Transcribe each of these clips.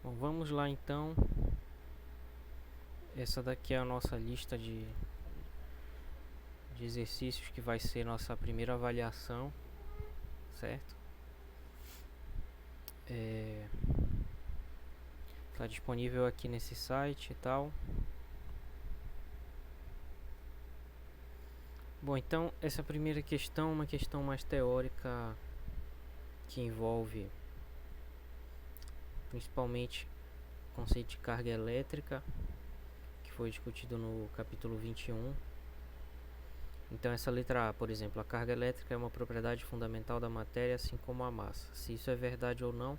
Bom, vamos lá então. Essa daqui é a nossa lista de exercícios que vai ser nossa primeira avaliação, certo? Está disponível aqui nesse site e tal. Bom, então essa primeira questão é uma questão mais teórica que envolve principalmente o conceito de carga elétrica, que foi discutido no capítulo 21. Então essa letra A, por exemplo, a carga elétrica é uma propriedade fundamental da matéria, assim como a massa. Se isso é verdade ou não,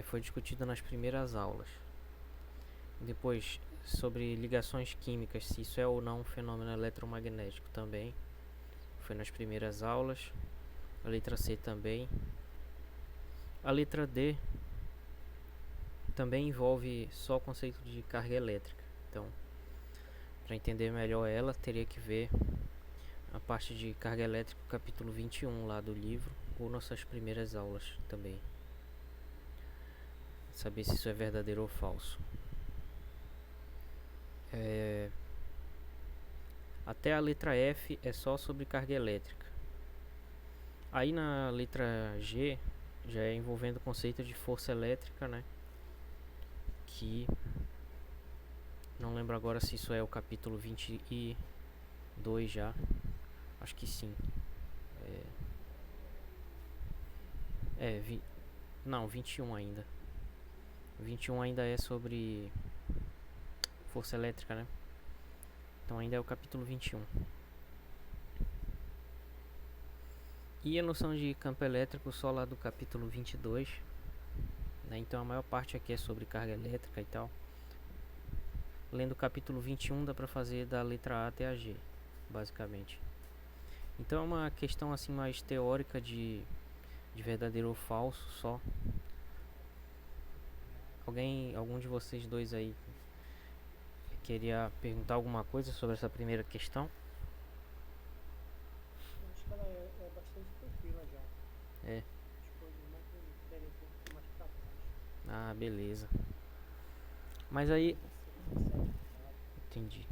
foi discutido nas primeiras aulas. Depois, sobre ligações químicas, se isso é ou não um fenômeno eletromagnético, também foi nas primeiras aulas. A letra C também. A letra D também envolve só o conceito de carga elétrica. Então, para entender melhor ela, teria que ver a parte de carga elétrica, capítulo 21 lá do livro, ou nossas primeiras aulas também. Saber se isso é verdadeiro ou falso. Até a letra F é só sobre carga elétrica. Aí na letra G já é envolvendo o conceito de força elétrica, né? Que não lembro agora se isso é o capítulo 22 já. Acho que sim. Não, 21 ainda. 21 ainda é sobre força elétrica, né? Então ainda é o capítulo 21. E a noção de campo elétrico só lá do capítulo 22, né? Então a maior parte aqui é sobre carga elétrica e tal. Lendo o capítulo 21 dá pra fazer da letra A até a G, basicamente. Então é uma questão assim mais teórica de verdadeiro ou falso só. Algum de vocês dois aí queria perguntar alguma coisa sobre essa primeira questão? Eu acho que ela é bastante tranquila já. É. Acho que o irmão teria um pouco mais para baixo. Ah, beleza. Mas aí, Tem certo cuidado. entendi.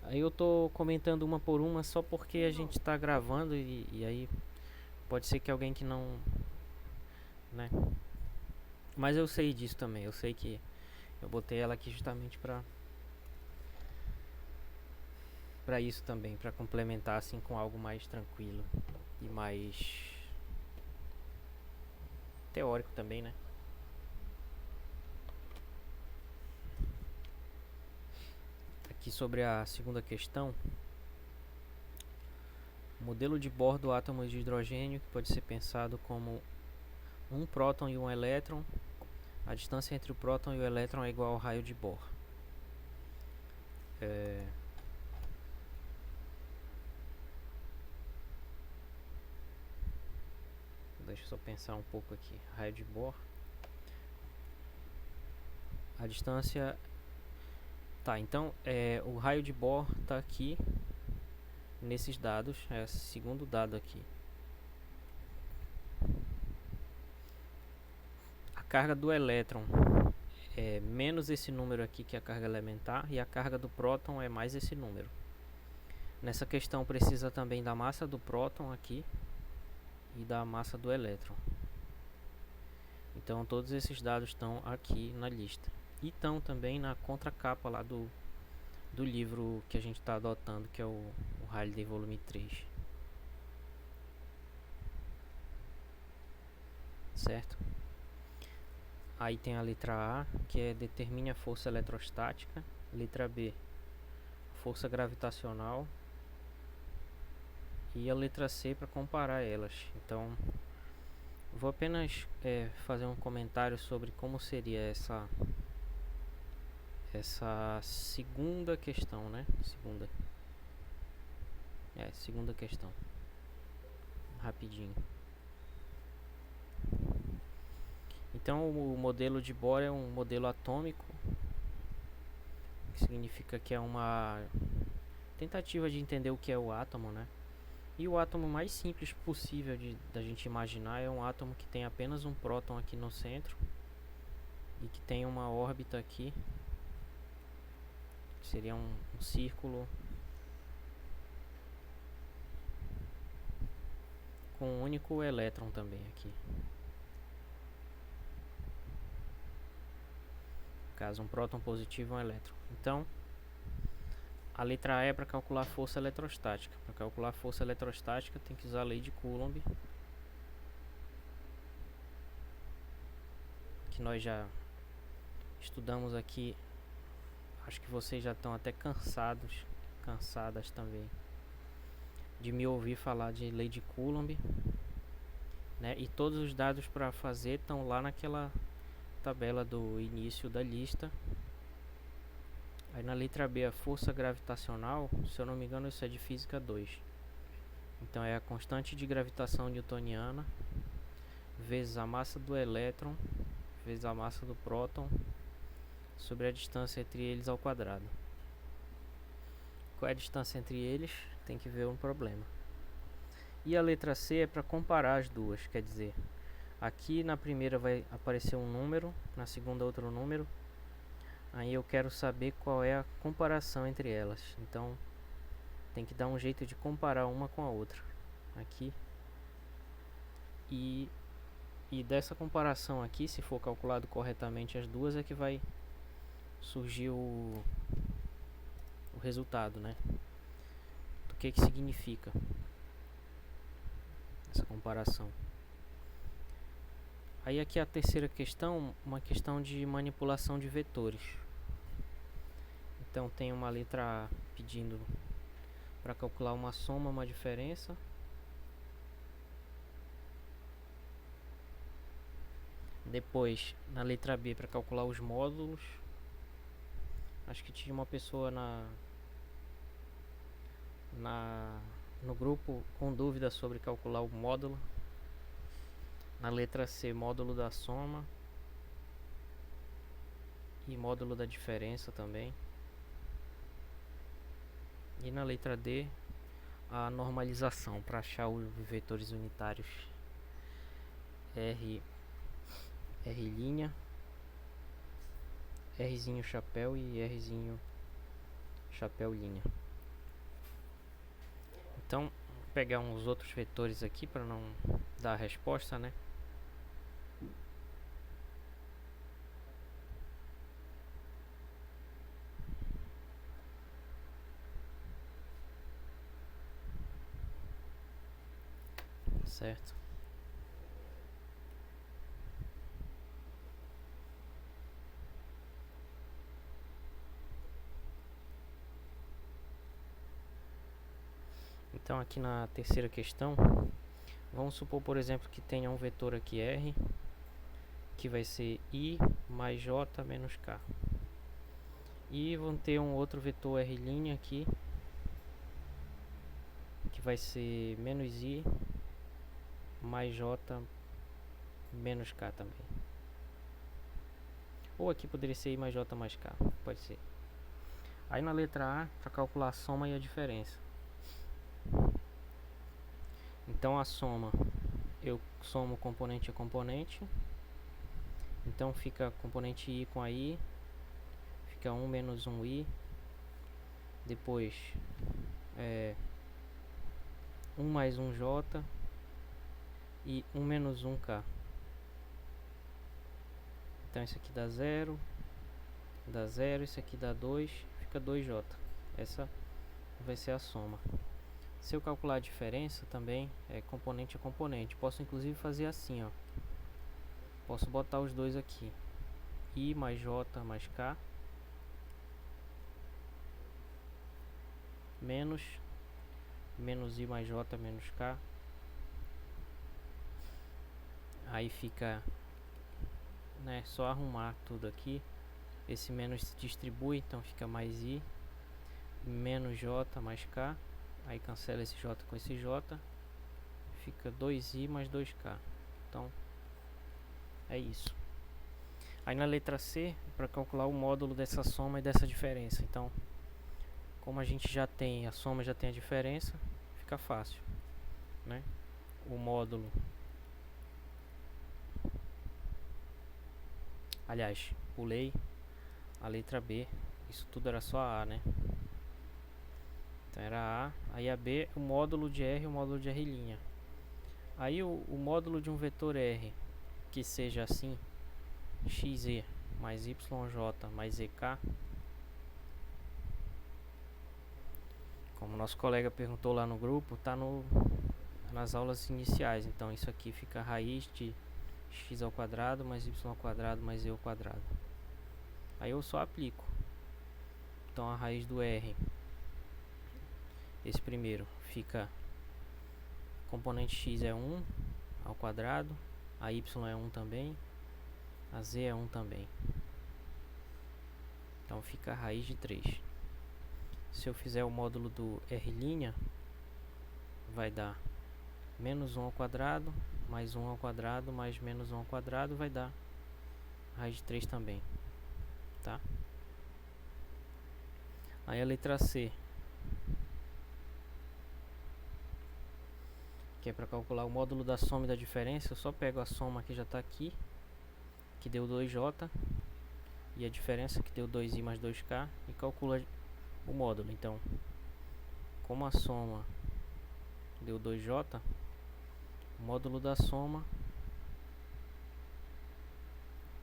Aí eu tô comentando uma por uma só porque a gente tá gravando e aí pode ser que alguém que não, né? Mas eu sei disso também. Eu sei que eu botei ela aqui justamente pra isso também, pra complementar assim com algo mais tranquilo e mais teórico também, né? Aqui sobre a segunda questão. Modelo de Bohr do átomo de hidrogênio, que pode ser pensado como um próton e um elétron. A distância entre o próton e o elétron é igual ao raio de Bohr. Deixa eu só pensar um pouco aqui. Raio de Bohr. A distância... Tá, então o raio de Bohr está aqui nesses dados. É o segundo dado aqui. A carga do elétron é menos esse número aqui, que é a carga elementar, e a carga do próton é mais esse número. Nessa questão precisa também da massa do próton aqui e da massa do elétron. Então todos esses dados estão aqui na lista. E estão também na contracapa lá do livro que a gente está adotando, que é o Halliday Volume 3. Certo? Aí tem a letra A, que é determine a força eletrostática. Letra B, força gravitacional. E a letra C para comparar elas. Então, vou apenas fazer um comentário sobre como seria essa segunda questão, né? Segunda questão. Rapidinho. Então, o modelo de Bohr é um modelo atômico, que significa que é uma tentativa de entender o que é o átomo, né? E o átomo mais simples possível da gente imaginar é um átomo que tem apenas um próton aqui no centro e que tem uma órbita aqui, que seria um círculo com um único elétron também aqui. No caso, um próton positivo e um elétron. Então, a letra A é para calcular a força eletrostática. Para calcular a força eletrostática tem que usar a lei de Coulomb, que nós já estudamos aqui. Acho que vocês já estão até cansadas também de me ouvir falar de lei de Coulomb, né? E todos os dados para fazer estão lá naquela tabela do início da lista. Aí na letra B, a força gravitacional, se eu não me engano, isso é de física 2. Então é a constante de gravitação newtoniana vezes a massa do elétron vezes a massa do próton sobre a distância entre eles ao quadrado. Qual é a distância entre eles? Tem que ver um problema. E a letra C é para comparar as duas, quer dizer, aqui na primeira vai aparecer um número, na segunda outro número. Aí eu quero saber qual é a comparação entre elas. Então tem que dar um jeito de comparar uma com a outra aqui. E dessa comparação aqui, se for calculado corretamente as duas, é que vai surgir o resultado, né? Do que significa essa comparação. Aí aqui a terceira questão, uma questão de manipulação de vetores. Então tem uma letra A pedindo para calcular uma soma, uma diferença. Depois na letra B para calcular os módulos. Acho que tinha uma pessoa no grupo com dúvida sobre calcular o módulo. Na letra C, módulo da soma e módulo da diferença também. E na letra D, a normalização para achar os vetores unitários R linha, Rzinho chapéu e Rzinho chapéu linha. Então, vou pegar uns outros vetores aqui para não dar a resposta, né? Certo. Então aqui na terceira questão, vamos supor, por exemplo, que tenha um vetor aqui R, que vai ser I mais J menos K. E vão ter um outro vetor R' aqui, que vai ser menos I mais J menos K também. Ou aqui poderia ser I mais J mais K, pode ser. Aí na letra A, para calcular a soma e a diferença. Então a soma, eu somo componente a componente. Então fica componente I com a I, fica 1 menos 1i. Depois 1 mais 1j e 1 menos 1k. Então isso aqui dá 0, isso aqui dá 2, fica 2j. Essa vai ser a soma. Se eu calcular a diferença também é componente a componente. Posso inclusive fazer assim, ó. Posso botar os dois aqui. I mais j mais k menos I mais j menos k. Aí fica, né, só arrumar tudo aqui. Esse menos se distribui, então fica mais I menos j mais k. Aí cancela esse j com esse j, fica 2i mais 2k. Então é isso. Aí na letra C, para calcular o módulo dessa soma e dessa diferença. Então, como a gente já tem a soma, já tem a diferença, fica fácil. né? O módulo, aliás, pulei a letra B. Isso tudo era só a A, né? Então era A, aí a B, o módulo de R e o módulo de R'. Aí o módulo de um vetor R que seja assim, xe mais yj mais ek, como nosso colega perguntou lá no grupo, tá nas aulas iniciais. Então isso aqui fica raiz de x ao quadrado mais y ao quadrado mais e ao quadrado. Aí eu só aplico. Então a raiz do R, esse primeiro, fica componente x é 1 ao quadrado, a y é 1 também, a z é 1 também. Então fica a raiz de 3. Se eu fizer o módulo do R', vai dar menos 1 ao quadrado, mais 1 ao quadrado, mais menos 1 ao quadrado, vai dar raiz de 3 também, tá? Aí a letra C, que é para calcular o módulo da soma e da diferença, eu só pego a soma que já está aqui, que deu 2j, e a diferença que deu 2i mais 2k, e calcula o módulo. Então, como a soma deu 2j, o módulo da soma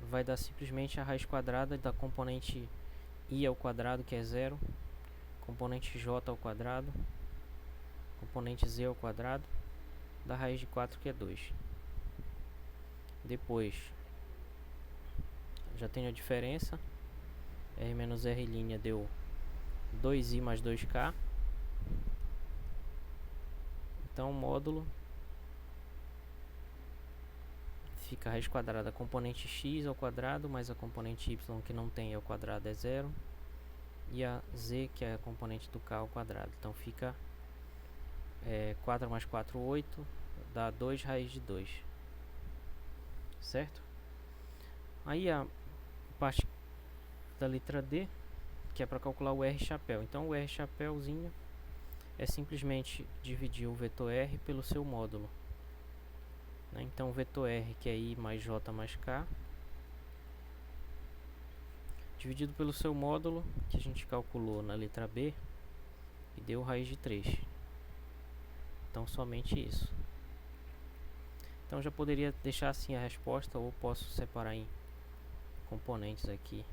vai dar simplesmente a raiz quadrada da componente i ao quadrado, que é 0, componente j ao quadrado, componente z ao quadrado, da raiz de 4, que é 2. Depois, já tenho a diferença, r menos r' deu 2i mais 2k. Então o módulo fica a raiz quadrada da componente x ao quadrado mais a componente y, que não tem ao quadrado, é 0, e a z, que é a componente do k ao quadrado. Então fica 4 mais 4, 8, dá 2 raiz de 2, certo? Aí a parte da letra D, que é para calcular o R chapéu. Então o R chapéuzinho é simplesmente dividir o vetor R pelo seu módulo, né? Então o vetor R, que é I mais J mais K, dividido pelo seu módulo, que a gente calculou na letra B, e deu raiz de 3. Então somente isso. Então já poderia deixar assim a resposta, ou posso separar em componentes aqui.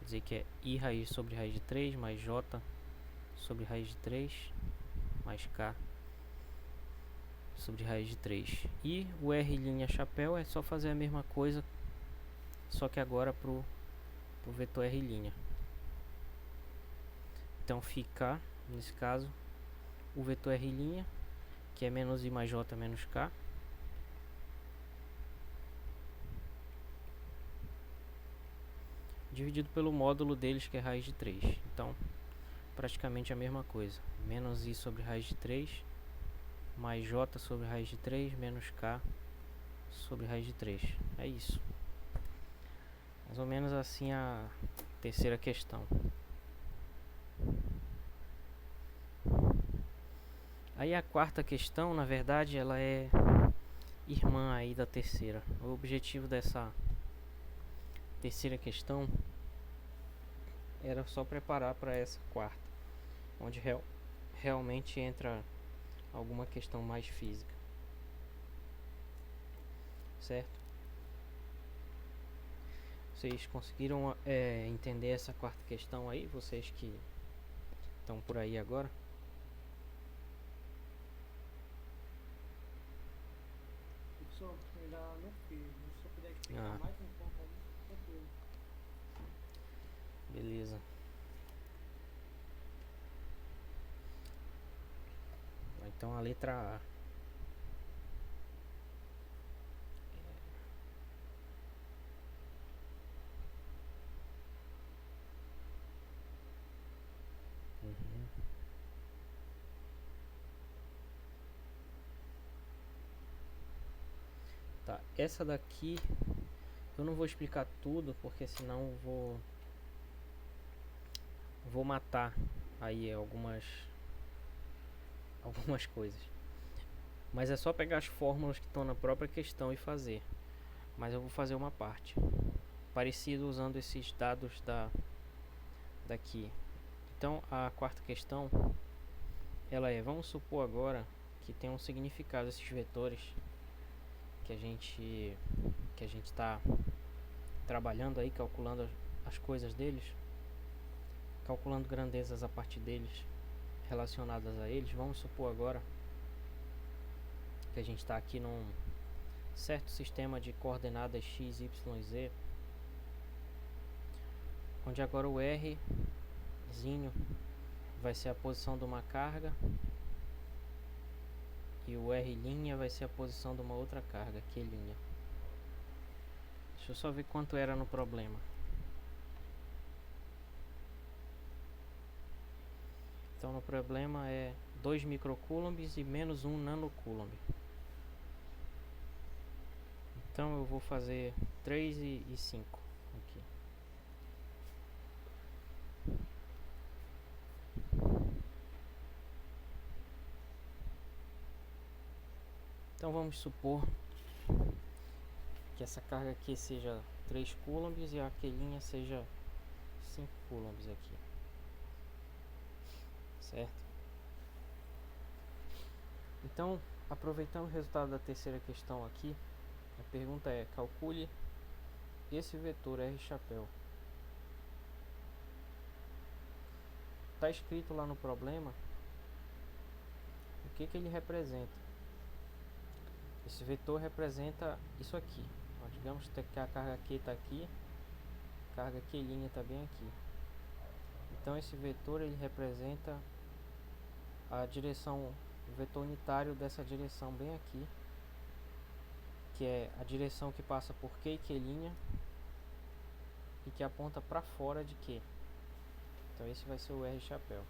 Dizer que é I raiz sobre raiz de 3 mais J sobre raiz de 3 mais K sobre raiz de 3. E o R' chapéu é só fazer a mesma coisa, só que agora pro vetor R'. Então fica, nesse caso, o vetor R', que é menos I mais J menos K, dividido pelo módulo deles, que é raiz de 3. Então, praticamente a mesma coisa. Menos I sobre raiz de 3, mais J sobre raiz de 3, menos K sobre raiz de 3. É isso. Mais ou menos assim a terceira questão. Aí a quarta questão, na verdade, ela é irmã aí da terceira. O objetivo dessa terceira questão era só preparar para essa quarta, onde realmente entra alguma questão mais física, certo? Vocês conseguiram entender essa quarta questão aí? Vocês que estão por aí agora? Professor, eu ainda não fiz. Se eu puder explicar mais um pouco aí, tranquilo. Beleza. Então a letra A. Uhum. Tá, essa daqui eu não vou explicar tudo, porque senão eu vou matar aí algumas coisas. Mas é só pegar as fórmulas que estão na própria questão e fazer. Mas eu vou fazer uma parte parecido usando esses dados daqui. Então a quarta questão, ela é, vamos supor agora que tem um significado esses vetores que a gente está trabalhando aí, calculando as coisas deles, calculando grandezas a partir deles, relacionadas a eles. Vamos supor agora que a gente está aqui num certo sistema de coordenadas x, y, z, onde agora o Rzinho vai ser a posição de uma carga e o R' vai ser a posição de uma outra carga, Q'. Deixa eu só ver quanto era no problema. Então no problema é 2 microcoulombs e menos 1 nanocoulomb. Então eu vou fazer 3 e 5 aqui. Então vamos supor que essa carga aqui seja 3 coulombs e a Q' seja 5 coulombs aqui. Certo? Então, aproveitando o resultado da terceira questão aqui, a pergunta é: calcule esse vetor R chapéu. Está escrito lá no problema o que ele representa. Esse vetor representa isso aqui. Ó, digamos que a carga Q está aqui, a carga Q' está bem aqui. Então esse vetor ele representa a direção, o vetor unitário dessa direção bem aqui, que é a direção que passa por Q e Q' e que aponta para fora de Q. Então esse vai ser o R chapéu.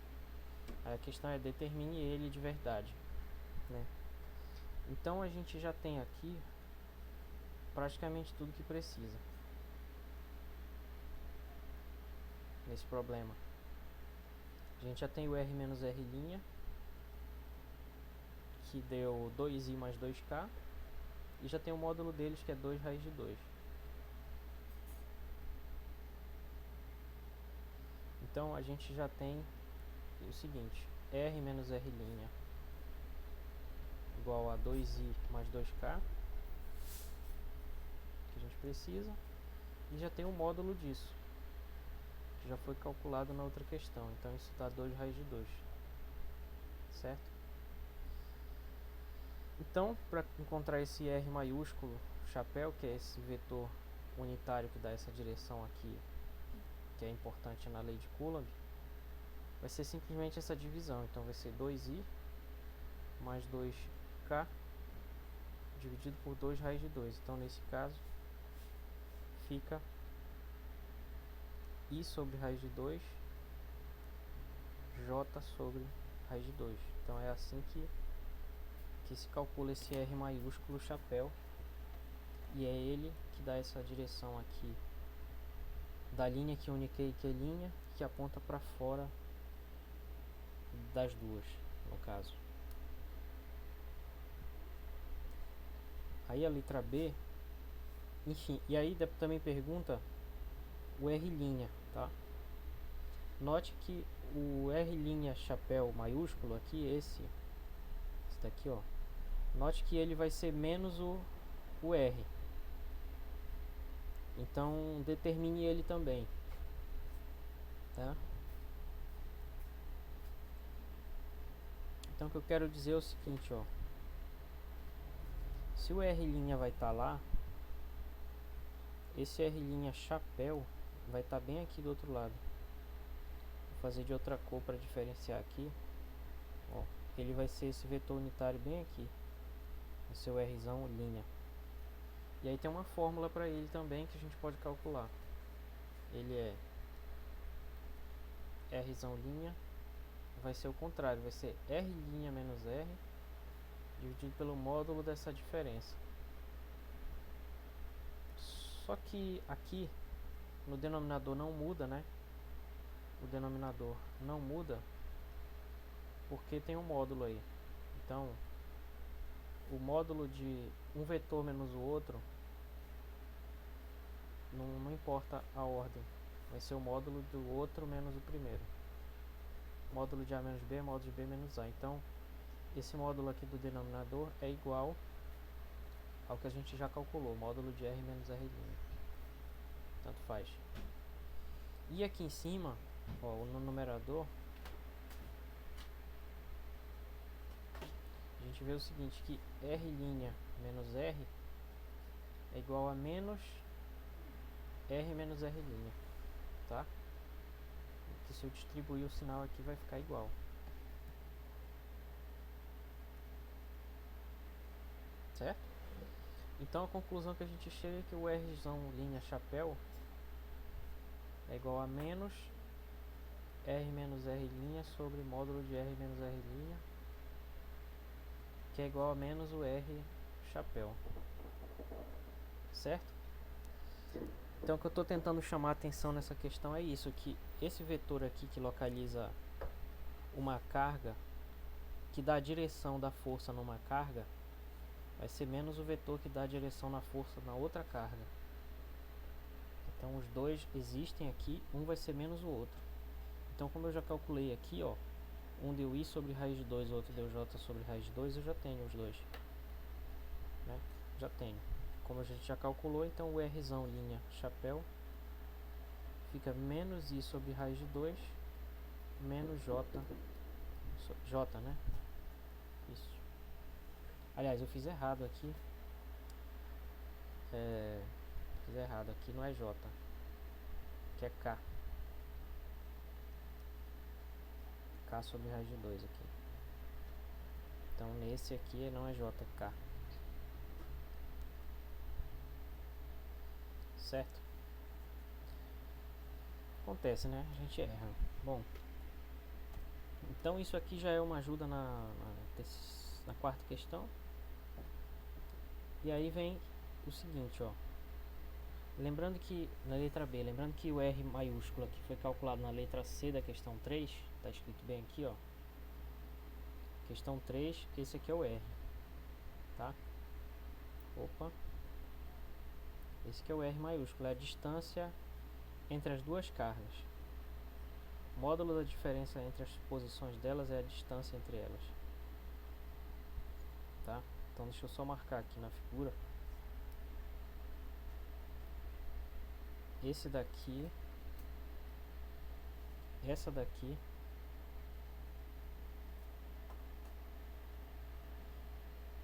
Aí a questão é: determine ele de verdade, né? Então a gente já tem aqui praticamente tudo que precisa nesse problema. A gente já tem o R menos R', que deu 2i mais 2k, e já tem o módulo deles, que é 2 raiz de 2. Então a gente já tem o seguinte: R menos R' igual a 2i mais 2k, que a gente precisa, e já tem o módulo disso, que já foi calculado na outra questão. Então isso dá 2 raiz de 2, certo? Então, para encontrar esse R maiúsculo chapéu, que é esse vetor unitário que dá essa direção aqui, que é importante na lei de Coulomb, vai ser simplesmente essa divisão. Então vai ser 2i mais 2k dividido por 2 raiz de 2. Então nesse caso fica i sobre raiz de 2 j sobre raiz de 2. Então é assim que se calcula esse R maiúsculo chapéu, e é ele que dá essa direção aqui da linha que une Q e Q', que aponta para fora das duas, no caso. Aí a letra B, enfim, e aí também pergunta o R', tá? Note que o R' chapéu maiúsculo aqui, esse daqui, ó, note que ele vai ser menos o R. Então determine ele também, tá? Então o que eu quero dizer é o seguinte, ó: se o R' vai estar lá, esse R' chapéu vai estar bem aqui do outro lado. Vou fazer de outra cor para diferenciar aqui. Ó, ele vai ser esse vetor unitário bem aqui, o seu Rzão linha. E aí tem uma fórmula para ele também que a gente pode calcular. Ele é Rzão linha, vai ser o contrário, vai ser R' menos R dividido pelo módulo dessa diferença. Só que aqui no denominador não muda, né? O denominador não muda porque tem um módulo aí. Então, o módulo de um vetor menos o outro, não importa a ordem, vai ser o módulo do outro menos o primeiro. Módulo de A menos B, módulo de B menos A. Então, esse módulo aqui do denominador é igual ao que a gente já calculou, módulo de R menos R'. Tanto faz. E aqui em cima, ó, no numerador, a gente vê o seguinte, que R' menos R é igual a menos R menos R', tá? Que se eu distribuir o sinal aqui vai ficar igual. Certo? Então a conclusão que a gente chega é que o R'zinha chapéu é igual a menos R menos R' sobre módulo de R menos R', que é igual a menos o R chapéu. Certo? Então o que eu estou tentando chamar a atenção nessa questão é isso, que esse vetor aqui que localiza uma carga, que dá a direção da força numa carga, vai ser menos o vetor que dá a direção na força na outra carga. Então os dois existem aqui, um vai ser menos o outro. Então como eu já calculei aqui, ó, um deu I sobre raiz de 2, o outro deu J sobre raiz de 2, eu já tenho os dois, né? Já tenho. Como a gente já calculou, então o Rzão linha chapéu fica menos I sobre raiz de 2 menos J, né? Isso. Aliás, eu fiz errado aqui. Fiz errado aqui, não é J, que é K. K sobre raiz de 2 aqui. Então nesse aqui não é J, é K. Certo? Acontece, né? A gente erra. Bom, então isso aqui já é uma ajuda na quarta questão. E aí vem o seguinte, ó. Lembrando que, na letra B, lembrando que o R maiúsculo aqui foi calculado na letra C da questão 3, tá escrito bem aqui, ó. Questão 3, esse aqui é o R, tá? Opa. Esse aqui é o R maiúsculo, é a distância entre as duas cargas. O módulo da diferença entre as posições delas é a distância entre elas, tá? Então deixa eu só marcar aqui na figura. Esse daqui, essa daqui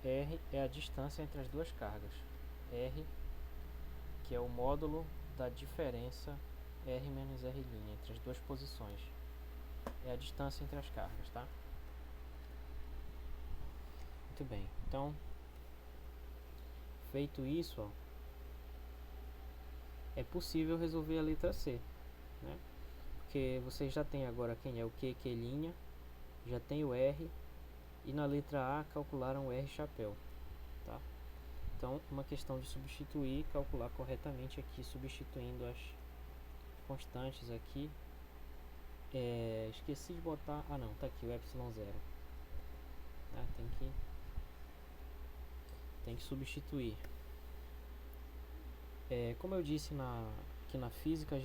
R é a distância entre as duas cargas. R, que é o módulo da diferença R menos R' entre as duas posições. É a distância entre as cargas, tá? Muito bem. Então, feito isso, ó, é possível resolver a letra C, né? Porque vocês já tem agora quem é o Q', já tem o R, e na letra A calcularam o R chapéu, tá? Então, uma questão de substituir, calcular corretamente aqui, substituindo as constantes aqui. Esqueci de botar, não, tá aqui o ε0, tá? Tem que substituir. Como eu disse que na física,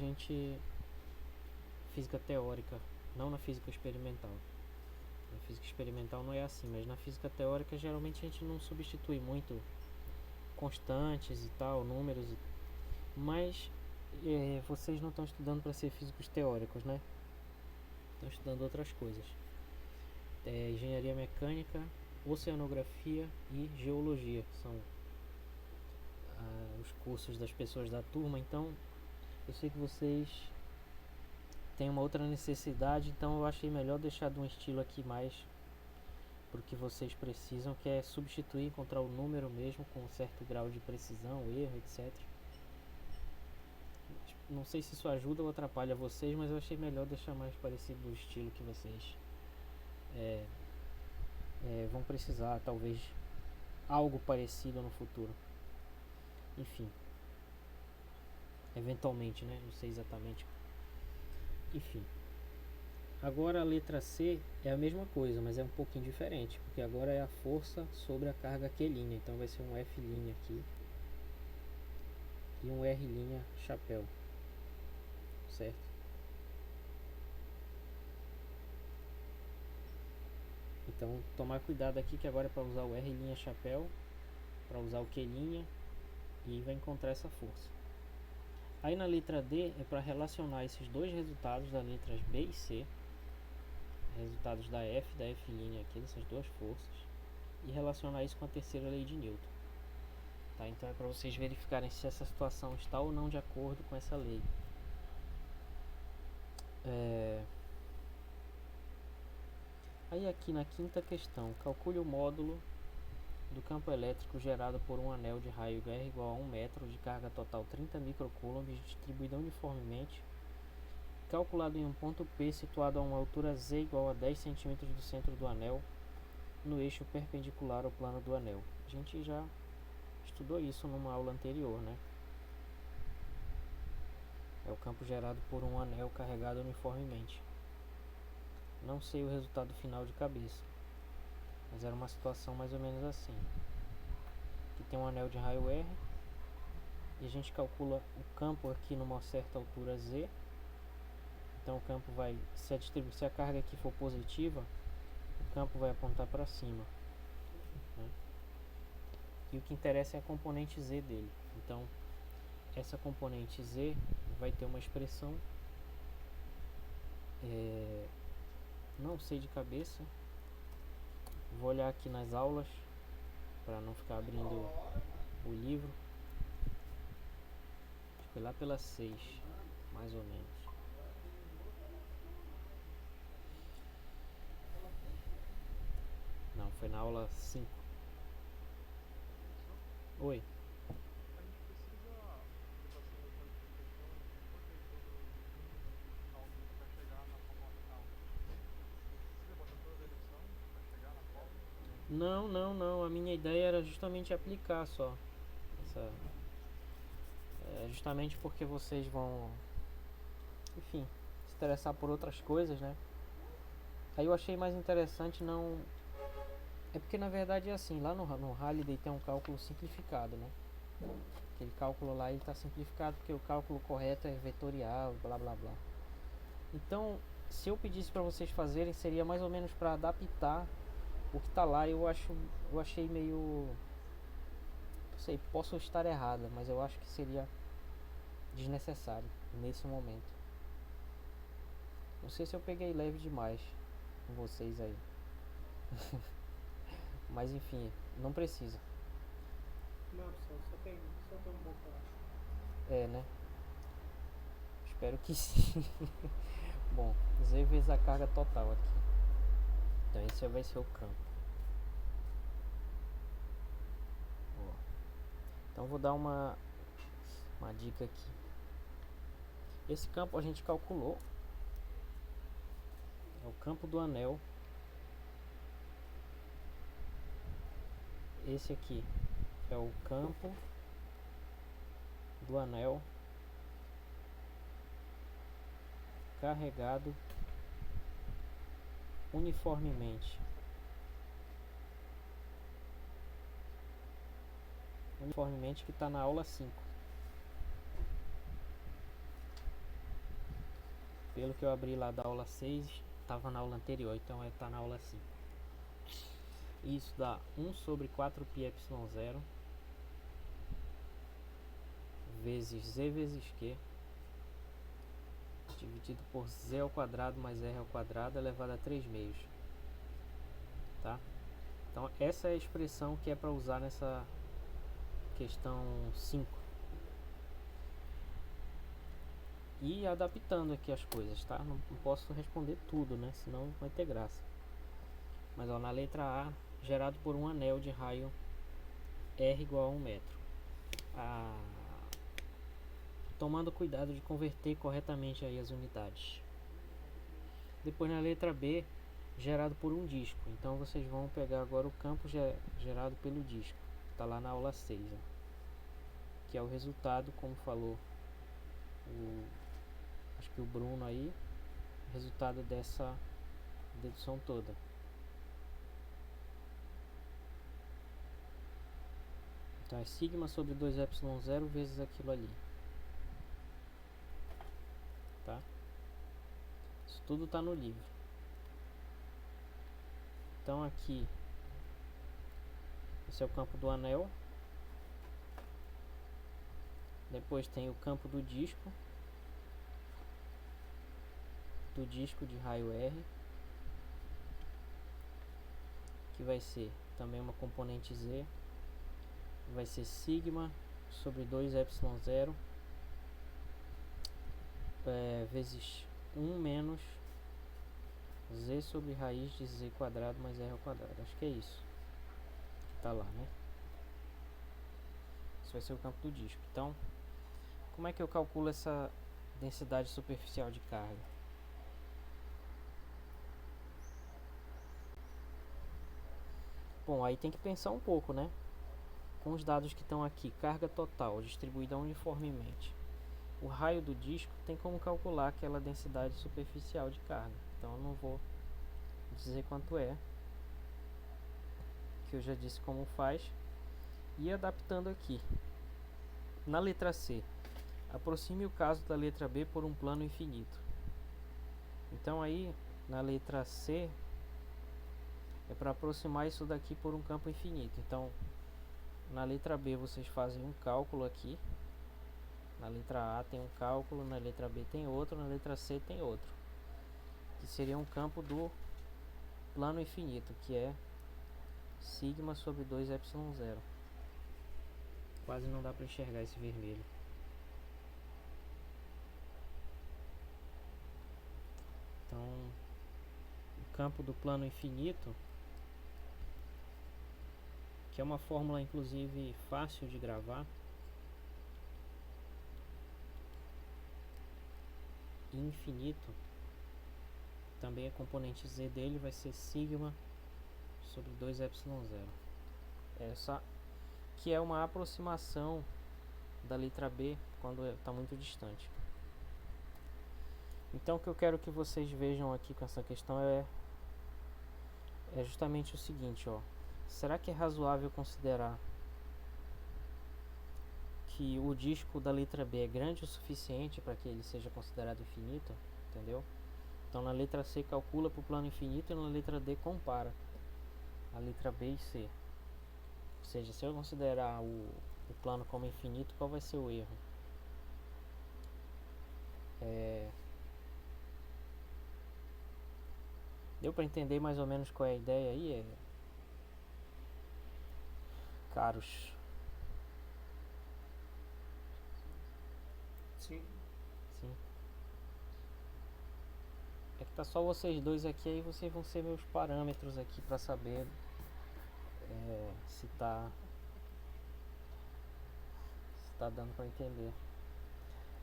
física teórica, não na física experimental. Na física experimental não é assim, mas na física teórica geralmente a gente não substitui muito constantes e tal, números, mas vocês não estão estudando para ser físicos teóricos, né? Estão estudando outras coisas. Engenharia mecânica, oceanografia e geologia são os cursos das pessoas da turma. Então eu sei que vocês têm uma outra necessidade, então eu achei melhor deixar de um estilo aqui mais pro que vocês precisam, que é substituir, encontrar o número mesmo com um certo grau de precisão, erro, etc. Não sei se isso ajuda ou atrapalha vocês, mas eu achei melhor deixar mais parecido do estilo que vocês vão precisar, talvez algo parecido no futuro. Enfim, eventualmente, né? Não sei exatamente. Enfim, Agora a letra C é a mesma coisa, mas é um pouquinho diferente, porque agora é a força sobre a carga Q', então vai ser um F' aqui e um R' chapéu, certo? Então tomar cuidado aqui que agora é para usar o R' chapéu, para usar o Q' e vai encontrar essa força. Aí na letra D é para relacionar esses dois resultados das letras B e C, resultados da F aqui, dessas duas forças, e relacionar isso com a terceira lei de Newton. Tá? Então é para vocês verificarem se essa situação está ou não de acordo com essa lei. Aí aqui na quinta questão, calcule o módulo do campo elétrico gerado por um anel de raio R igual a 1 metro de carga total 30 microcoulombs distribuída uniformemente, calculado em um ponto P situado a uma altura Z igual a 10 cm do centro do anel, no eixo perpendicular ao plano do anel. A gente já estudou isso numa aula anterior, né? É o campo gerado por um anel carregado uniformemente. Não sei o resultado final de cabeça, mas era uma situação mais ou menos assim. Aqui tem um anel de raio R e a gente calcula o campo aqui numa certa altura Z. Então o campo vai, se a carga aqui for positiva, o campo vai apontar para cima, né? E o que interessa é a componente Z dele. Então essa componente Z vai ter uma expressão, não sei de cabeça, vou olhar aqui nas aulas para não ficar abrindo o livro. Acho que foi lá pela 6, mais ou menos. Não, foi na aula 5. Oi. A gente precisa levar essa letra de questão e depois aí todo o cálculo para chegar na fórmula final. Precisa botar toda a dedução para chegar na fórmula? Não. A minha ideia era justamente aplicar só. Justamente porque vocês vão, enfim, se interessar por outras coisas, né? Aí eu achei mais interessante não... É porque na verdade é assim, lá no Halliday tem um cálculo simplificado, né? Aquele cálculo lá ele está simplificado porque o cálculo correto é vetorial, blá blá blá. Então, se eu pedisse para vocês fazerem, seria mais ou menos para adaptar o que está lá. Eu achei meio... Não sei, posso estar errada, mas eu acho que seria desnecessário nesse momento. Não sei se eu peguei leve demais com vocês aí. Mas enfim, não precisa. Não, só tem um pouco, eu acho. É, né? Espero que sim. Bom, Z vezes a carga total aqui. Então esse vai ser o campo. Ó. Então vou dar uma dica aqui. Esse campo a gente calculou. É o campo do anel. Esse aqui é o campo do anel carregado uniformemente. Uniformemente, que está na aula 5. Pelo que eu abri lá da aula 6, estava na aula anterior, então está na aula 5. Isso dá 1 sobre 4πε0 vezes Z vezes Q dividido por Z ao quadrado mais R ao quadrado elevado a 3 meios. Tá? Então essa é a expressão que é para usar nessa questão 5. E adaptando aqui as coisas, tá? Não posso responder tudo, né? Senão não vai ter graça. Mas ó, na letra A, gerado por um anel de raio R igual a 1 metro. Tomando cuidado de converter corretamente aí as unidades. Depois na letra B, gerado por um disco. Então vocês vão pegar agora o campo gerado pelo disco. Está lá na aula 6. Ó, que é o resultado, como falou acho que o Bruno aí, resultado dessa dedução toda. Então é sigma sobre 2ε0 vezes aquilo ali. Tá? Isso tudo está no livro. Então aqui, esse é o campo do anel. Depois tem o campo do disco de raio R, que vai ser também uma componente Z, vai ser sigma sobre 2ε0 vezes 1 menos Z sobre raiz de Z quadrado mais R ao quadrado. Acho que é isso que tá lá, né? Isso vai ser o campo do disco. Então, como é que eu calculo essa densidade superficial de carga? Bom, aí tem que pensar um pouco, né? Com os dados que estão aqui, carga total distribuída uniformemente. O raio do disco tem como calcular aquela densidade superficial de carga. Então eu não vou dizer quanto é, que eu já disse como faz. E adaptando aqui. Na letra C, aproxime o caso da letra B por um plano infinito. Então aí, na letra C, é para aproximar isso daqui por um campo infinito. Então, na letra B vocês fazem um cálculo aqui. Na letra A tem um cálculo, na letra B tem outro, na letra C tem outro. Que seria um campo do plano infinito, que é sigma sobre 2ε0. Quase não dá para enxergar esse vermelho. Então, o campo do plano infinito, que é uma fórmula inclusive fácil de gravar, infinito, também a componente Z dele vai ser sigma sobre 2ε0. Essa que é uma aproximação da letra B quando está muito distante. Então o que eu quero que vocês vejam aqui com essa questão é justamente o seguinte, ó. Será que é razoável considerar que o disco da letra B é grande o suficiente para que ele seja considerado infinito? Entendeu? Então na letra C calcula para o plano infinito e na letra D compara a letra B e C. Ou seja, se eu considerar o plano como infinito, qual vai ser o erro? Deu para entender mais ou menos qual é a ideia aí? Caros. Sim. Sim. É que tá só vocês dois aqui, aí vocês vão ser meus parâmetros aqui para saber se tá dando para entender.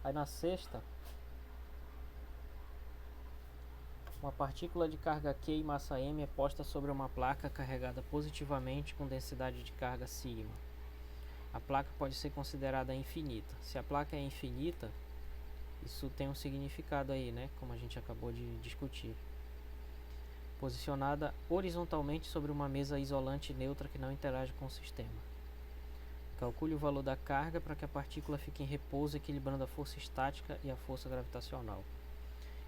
Aí na sexta, uma partícula de carga Q e massa M é posta sobre uma placa carregada positivamente com densidade de carga sigma. A placa pode ser considerada infinita. Se a placa é infinita, isso tem um significado aí, né? Como a gente acabou de discutir. Posicionada horizontalmente sobre uma mesa isolante neutra que não interage com o sistema. Calcule o valor da carga para que a partícula fique em repouso, equilibrando a força estática e a força gravitacional.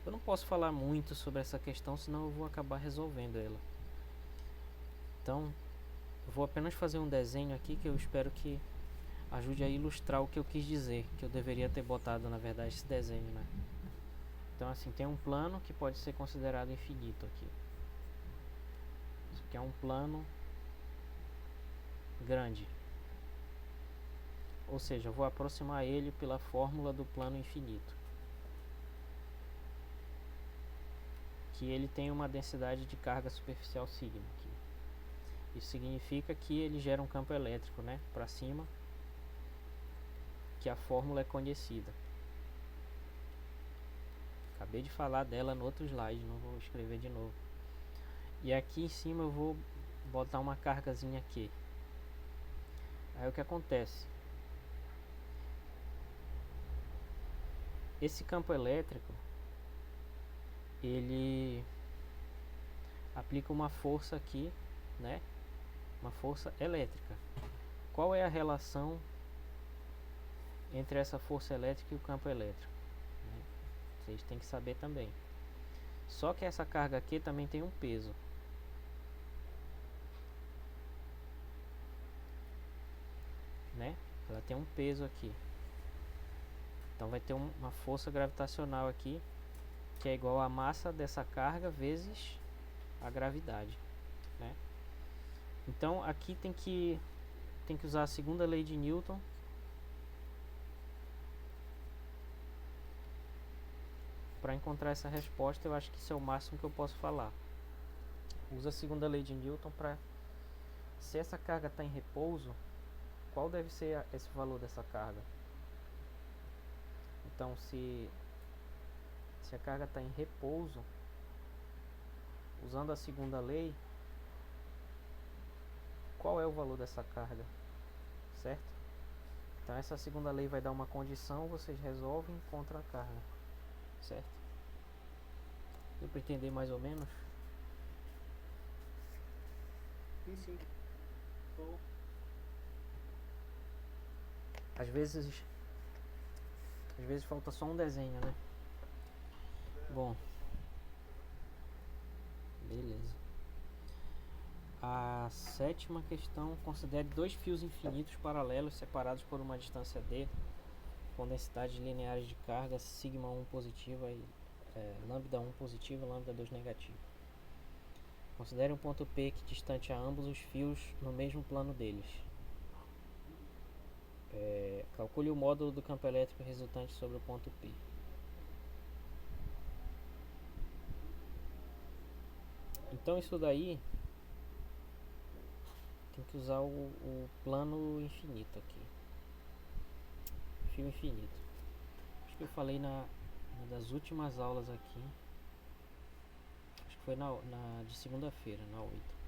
Eu não posso falar muito sobre essa questão, senão eu vou acabar resolvendo ela. Então, eu vou apenas fazer um desenho aqui que eu espero que ajude a ilustrar o que eu quis dizer, que eu deveria ter botado, na verdade, esse desenho, né? Então, assim, tem um plano que pode ser considerado infinito aqui. Isso aqui é um plano grande. Ou seja, eu vou aproximar ele pela fórmula do plano infinito. Que ele tem uma densidade de carga superficial sigma aqui. Isso significa que ele gera um campo elétrico, né, para cima, que a fórmula é conhecida. Acabei de falar dela no outro slide, não vou escrever de novo. E aqui em cima eu vou botar uma cargazinha aqui. Aí o que acontece? Esse campo elétrico, ele aplica uma força aqui, né? Uma força elétrica. Qual é a relação entre essa força elétrica e o campo elétrico, né? Vocês têm que saber também. Só que essa carga aqui também tem um peso, né? Ela tem um peso aqui. Então vai ter uma força gravitacional aqui, que é igual a massa dessa carga vezes a gravidade, né? Então aqui tem que usar a segunda lei de Newton para encontrar essa resposta. Eu acho que isso é o máximo que eu posso falar. Usa a segunda lei de Newton para, se essa carga está em repouso, qual deve ser esse valor dessa carga. Então, se a carga está em repouso, usando a segunda lei, qual é o valor dessa carga, certo? Então essa segunda lei vai dar uma condição, vocês resolvem e encontram a carga, certo? Deu para entender mais ou menos? Sim. Bom, Às vezes falta só um desenho, né? Bom, beleza. A sétima questão: considere dois fios infinitos paralelos separados por uma distância d, com densidades lineares de carga sigma 1 positiva e lambda 1 positiva e lambda 2 negativa. Considere um ponto P que distante a ambos os fios no mesmo plano deles. Calcule o módulo do campo elétrico resultante sobre o ponto P. Então isso daí tem que usar o plano infinito aqui. Fio infinito. Acho que eu falei uma das últimas aulas aqui. Acho que foi na de segunda-feira, na 8.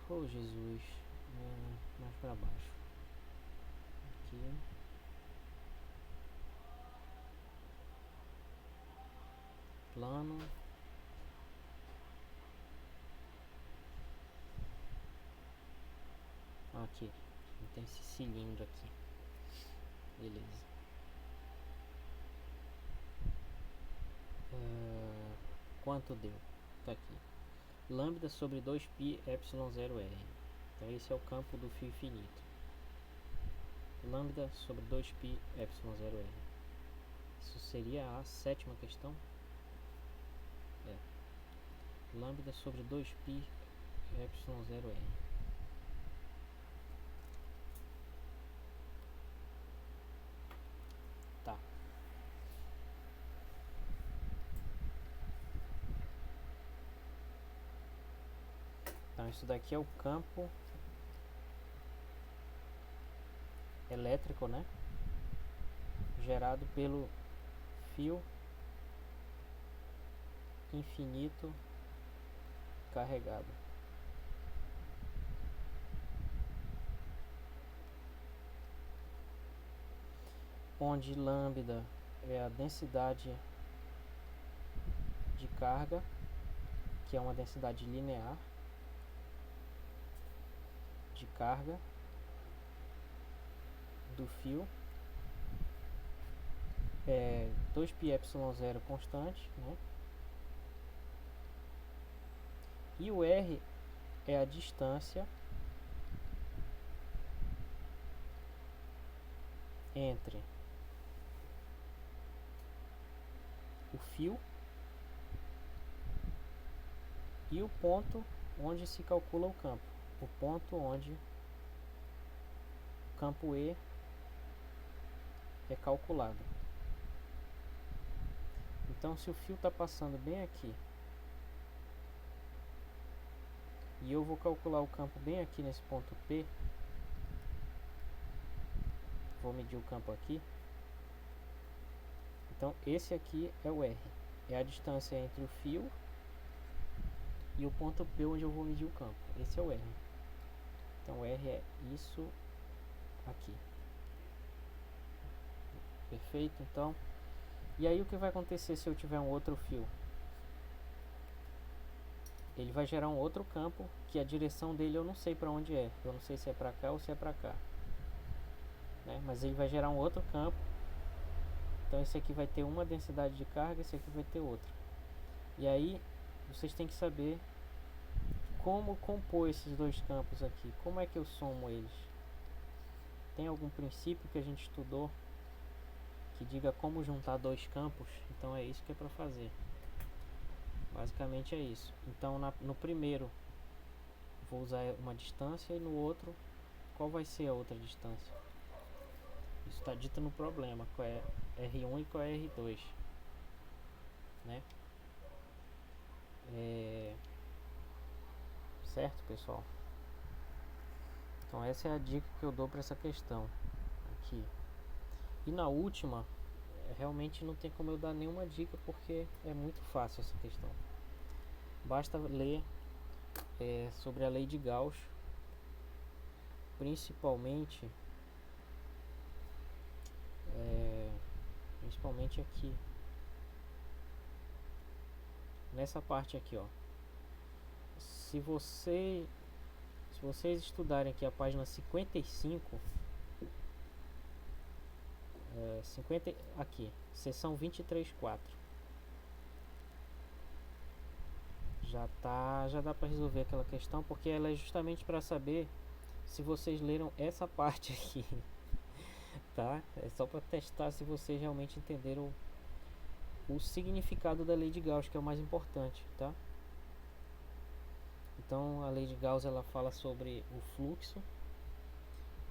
Oh Jesus. Mais pra baixo. Aqui. Plano. Aqui. Tem esse cilindro aqui. Beleza. Quanto deu? Tá aqui. Lambda sobre 2π ε0r. Então esse é o campo do fio infinito. Lambda sobre 2π ε0r. Isso seria a sétima questão. Lambda sobre 2π ε0r. Tá. Então isso daqui é o campo elétrico, né? Gerado pelo fio infinito carregado. Onde lambda é a densidade de carga, que é uma densidade linear de carga do fio, 2π ε0 constante, né? E o R é a distância entre o fio e o ponto onde se calcula o campo, o ponto onde o campo E é calculado. Então, se o fio está passando bem aqui e eu vou calcular o campo bem aqui nesse ponto P, vou medir o campo aqui. Então esse aqui é o R, é a distância entre o fio e o ponto P onde eu vou medir o campo. Esse é o R. Então R é isso aqui. Perfeito, então. E aí o que vai acontecer se eu tiver um outro fio? Ele vai gerar um outro campo que a direção dele eu não sei para onde é. Eu não sei se é para cá ou se é para cá, né? Mas ele vai gerar um outro campo. Então esse aqui vai ter uma densidade de carga, esse aqui vai ter outra. E aí vocês têm que saber como compor esses dois campos aqui. Como é que eu somo eles? Tem algum princípio que a gente estudou que diga como juntar dois campos? Então é isso que é para fazer. Basicamente é isso. Então no primeiro vou usar uma distância e no outro qual vai ser a outra distância? Isso está dito no problema, qual é R1 e qual é R2, né? Certo, pessoal? Então essa é a dica que eu dou para essa questão aqui. E na última, realmente não tem como eu dar nenhuma dica porque é muito fácil essa questão. Basta ler sobre a lei de Gauss, principalmente aqui nessa parte aqui, ó. Se vocês estudarem aqui a página 55, 50 aqui, seção 23.4, já dá para resolver aquela questão, porque ela é justamente para saber se vocês leram essa parte aqui, tá? É só para testar se vocês realmente entenderam o significado da lei de Gauss, que é o mais importante, tá? Então a lei de Gauss ela fala sobre o fluxo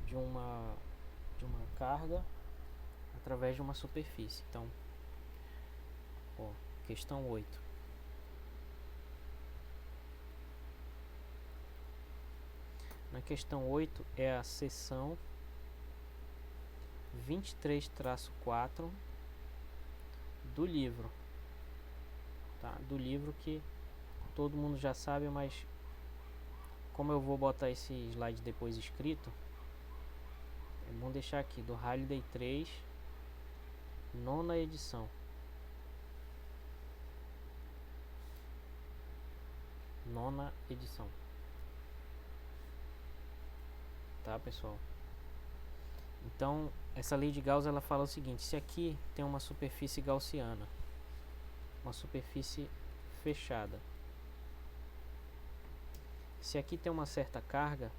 de uma carga através de uma superfície. Então, ó, questão 8. Na questão 8 é a seção 23-4 do livro, tá? Do livro que todo mundo já sabe, mas como eu vou botar esse slide depois escrito, é bom deixar aqui, do Halliday 3, nona edição. Nona edição. Tá, pessoal? Então, essa lei de Gauss ela fala o seguinte: se aqui tem uma superfície gaussiana, uma superfície fechada, se aqui tem uma certa carga,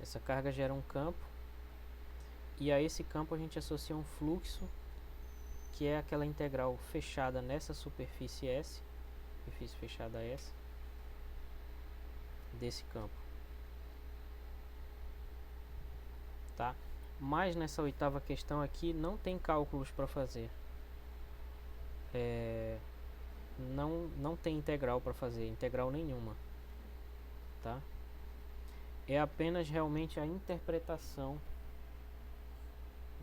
essa carga gera um campo, e a esse campo a gente associa um fluxo, que é aquela integral fechada nessa superfície S, superfície fechada S, desse campo. Tá? Mas nessa oitava questão aqui não tem cálculos para fazer. Não tem integral para fazer, integral nenhuma. Tá? É apenas realmente a interpretação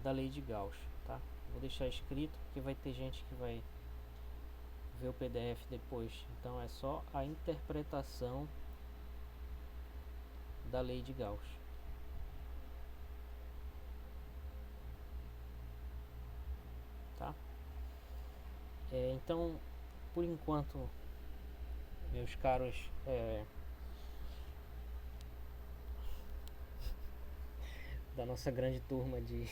da lei de Gauss. Tá? Vou deixar escrito porque vai ter gente que vai ver o PDF depois. Então é só a interpretação da lei de Gauss. Tá? Então, por enquanto, meus caros da nossa grande turma de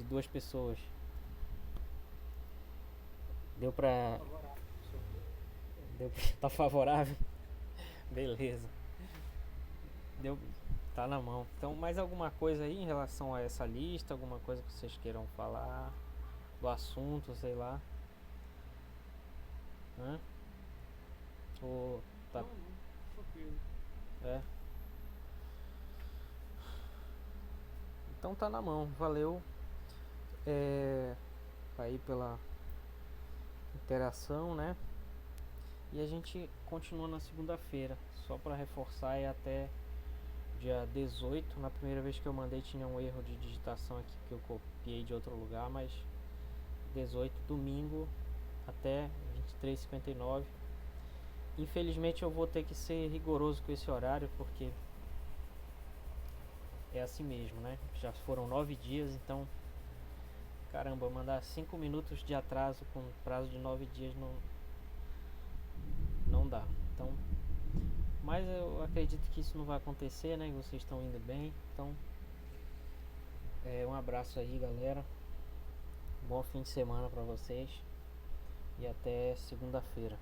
2 pessoas, deu pra tá favorável? Beleza, tá na mão. Então, mais alguma coisa aí em relação a essa lista, alguma coisa que vocês queiram falar do assunto, sei lá? Ou tá? Não, tranquilo. Então tá na mão, valeu aí pela interação, né? E a gente continua na segunda-feira, só para reforçar, é até dia 18. Na primeira vez que eu mandei tinha um erro de digitação aqui que eu copiei de outro lugar, mas 18, domingo até 23h59. Infelizmente eu vou ter que ser rigoroso com esse horário, porque é assim mesmo, né? Já foram 9 dias, então caramba, mandar 5 minutos de atraso com prazo de 9 dias não dá. Então, mas eu acredito que isso não vai acontecer, né? Vocês estão indo bem. Então, um abraço aí, galera. Bom fim de semana pra vocês. E até segunda-feira.